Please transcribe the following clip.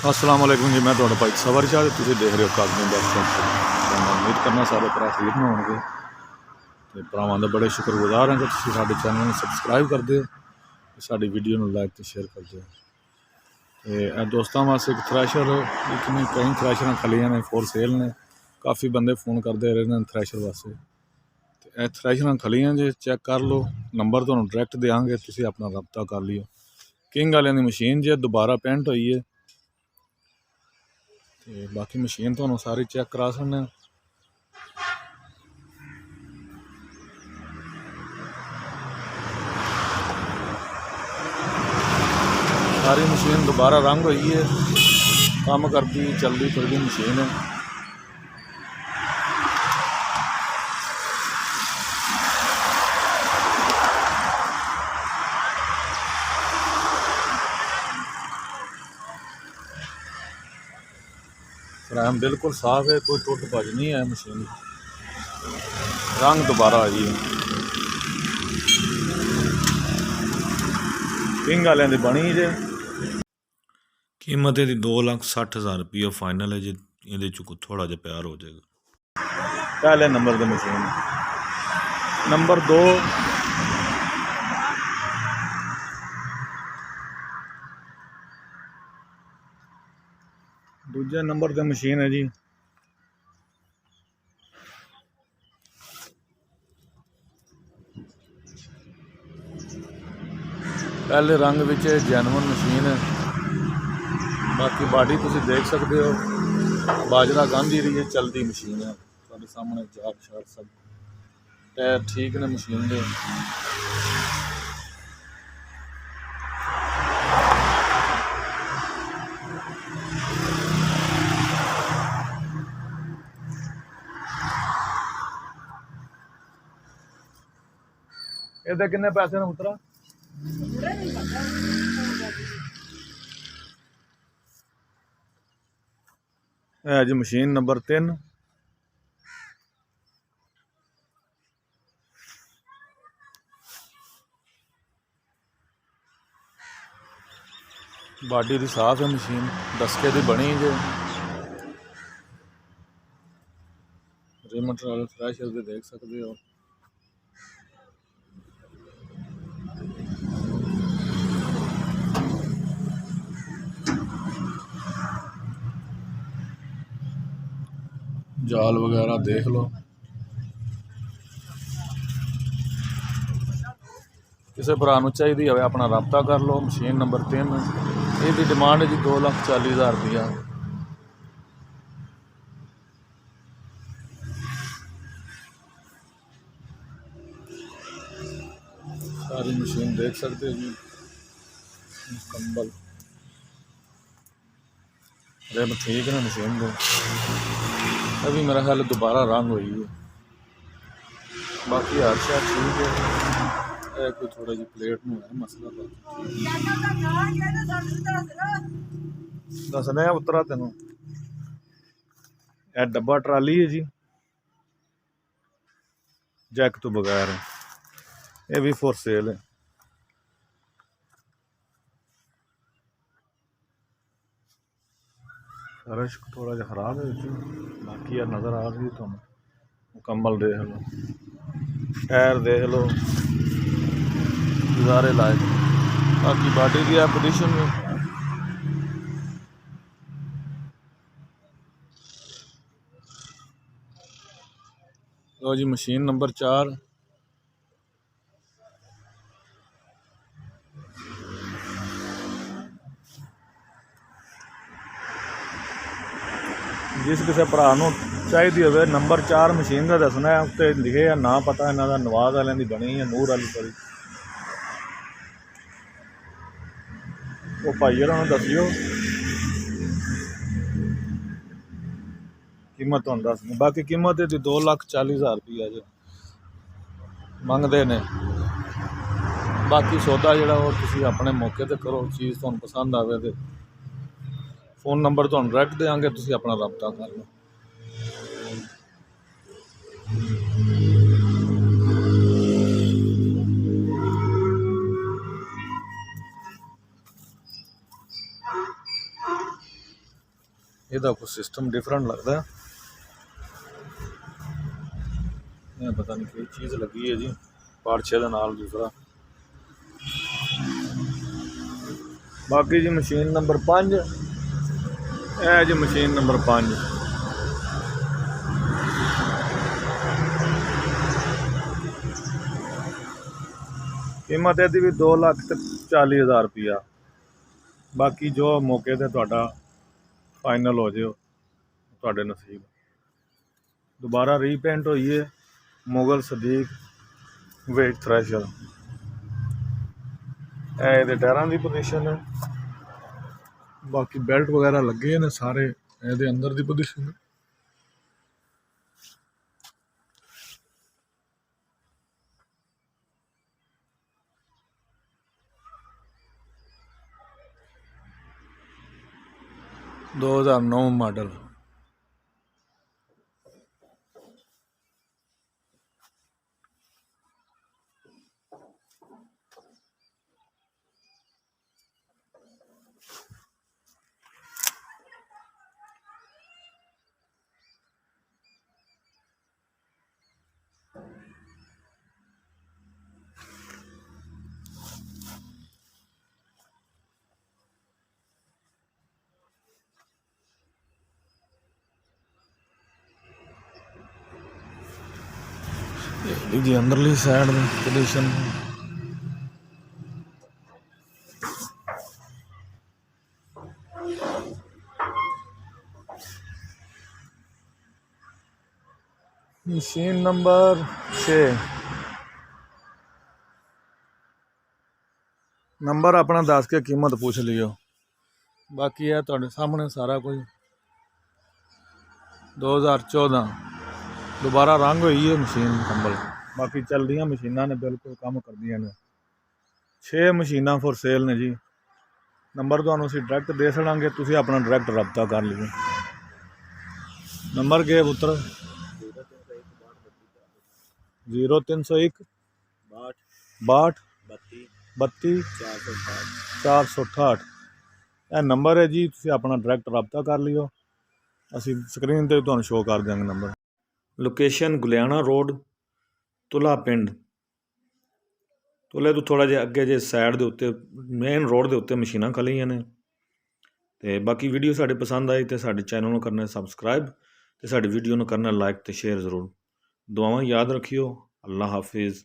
अस्सलाम वालेकुम जी। मैं तुहाडा भाई सवर शाह ते तुसीं देख रहे हो कागज़ी बैक। मैं उम्मीद करना सारे भरा ठीक ना होणगे ते भरावां दा बड़े शुक्रगुजार हां कि तुसीं साडे चैनल नूं सबसक्राइब करदे हो ते साडी वीडियो नूं लाइक ते शेयर करदे हो। ते दोस्तां वास्ते एक थ्रैशर एक नहीं कई थ्रैशरां खलियां ने फॉर सेल ने। काफ़ी बंदे फोन करते रहे ने थ्रैशर वास्ते। ते थ्रैशरां खलियां जे चैक कर लो, नंबर तुहानूं डायरैक्ट देंगे, तुसीं अपना रब्ता कर लिओ। किंग वालियां दी मशीन जे दोबारा पेंट होई है ते बाकी मशीन तुहानूं सारी चेक करा सकने। सारी मशीन दोबारा रंग हुई है, काम करती चलती फिरती मशीन है। फ्रेम बिल्कुल साफ है, कोई टुट भज नहीं है मशीन। रंग दोबारा आई है, किंग वाले दी बनी जे। कीमत ਇਹਦੀ 2,60,000 रुपये फाइनल है जी। ਇਹਦੇ ਚ थोड़ा ਜਿਹਾ प्यार हो जाएगा। पहले नंबर दी मशीन। नंबर 2 दूजे नंबर दी मशीन है जी। पहले रंग विच जैनवन मशीन है। बाकी बॉडी तुसीं देख सकते हो, बाजरा गांधी रही है, चलती मशीन है। तुहाडे सामने चार शार सब टायर ठीक ने मशीन दे। ਇਹਦੇ किन्ने पैसे ने पुत्रा? जी मशीन नंबर 3। बाडी दी साफ है मशीन, दसके दी बनी जे। रिमोट वाले फ्रैशर दे देख सकते हो। जाल वगैरह देख लो। किसी भरा नूं चाहिदी होवे अपना रब्ता कर लो। मशीन नंबर 3 इसकी डिमांड है जी 2,40,000 रुपया। सारी मशीन देख सकते हो जी, मुकम्मल रिम ठीक है मशीन दे। अभी मेरा ख्याल दोबारा रंग हुई है, बाकी हर शहर ठीक है। कोई थोड़ा जी प्लेट में है मसला, दसने उतरा तेन। यह डब्बा ट्राली है जी, जैक तो बगैर है। ये भी फॉर सेल है। फर्श थोड़ा जहा खराब है, बाकी यार नज़र आ रही है तुम मुकम्मल देख लो। टायर देख लो गुजारे लायक। बाकी बॉडी की पोजिशन में लो जी। मशीन नंबर 4 जिस किसी भरा चाहिए हो नंबर 4 मशीन का दसना है। उत्ते लिखे है ना पता इन्हों का नवाज वाले की बनी है, नूर वाली सॉरी। वो भाई होर दसियो कीमत तुहानूं दस। बाकी कीमत इसकी 2,40,000 रुपया जो मंगते ने। बाकी सौदा जोड़ा वो तुसीं अपने मौके पर करो, चीज़ तुहानूं पसंद आवे तो फोन नंबर तुहानूं डायरैक्ट देंगे, तुसीं अपना रब्ता कर लो। ਇਹਦਾ ਕੋਈ ਸਿਸਟਮ ਡਿਫਰੈਂਟ ਲੱਗਦਾ। ਇਹ ਪਤਾ ਨਹੀਂ ਕੀ ਚੀਜ਼ ਲੱਗੀ ਹੈ ਜੀ ਪਾਰਛੇ ਦੇ ਨਾਲ ਦੂਸਰਾ। ਬਾਕੀ ਜੀ ਮਸ਼ੀਨ ਨੰਬਰ 5, ਇਹ ਜੀ ਮਸ਼ੀਨ ਨੰਬਰ 5। ਕੀਮਤ ਇਹਦੀ ਵੀ 2,40,000 ਰੁਪਈਆ। ਬਾਕੀ ਜੋ ਮੌਕੇ ਤੇ ਤੁਹਾਡਾ ਫਾਈਨਲ ਹੋ ਜਾਓ ਤੁਹਾਡੇ ਨਸੀਬ। ਦੁਬਾਰਾ ਰੀਪੇਂਟ ਹੋਈ ਹੈ ਮੁਗਲ ਸਦੀਕ ਵੇਟ ਥ੍ਰੈਸ਼ਰ। ਇਹ ਇਹਦੇ ਟਾਇਰਾਂ ਦੀ ਪੋਜੀਸ਼ਨ ਹੈ। ਬਾਕੀ ਬੈਲਟ ਵਗੈਰਾ ਲੱਗੇ ਨੇ ਸਾਰੇ ਇਹਦੇ ਅੰਦਰ ਦੀ ਪੋਜੀਸ਼ਨ। दो 2009 मॉडल। जी अंदरली side position machine number 6। Number अपना दस के कीमत पूछ लियो। बाकी है तुहाडे सामने सारा कुछ। 2014 दोबारा रंग हुई है मशीन कंबल। बाकी चल रही मशीनां ने बिल्कुल काम कर दियां ने। 6 मशीनां फॉर सेल ने जी। नंबर तुहानूं असीं डायरैक्ट दे छड़ांगे, तुसीं अपना डायरैक्ट रब्ता कर लिओ। नंबर के पुत्र 0301 62 32 468। यह नंबर है जी, तुसीं अपना डायरैक्ट रब्ता कर लिओ। असीं स्क्रीन ते तुहानूं शो कर देंगे नंबर। लोकेशन गुलियाना रोड तुला पिंड। तुले तो थोड़ा जिहा अगे जे साइड के उत्ते मेन रोड के उत्ते मशीनां खलियां ने। ते बाकी वीडियो साडी पसंद आई तो साडे चैनल नूं करना सबसक्राइब ते साडी वीडियो नूं करना लाइक ते शेयर जरूर। दुआवां याद रखियो। अल्लाह हाफिज़।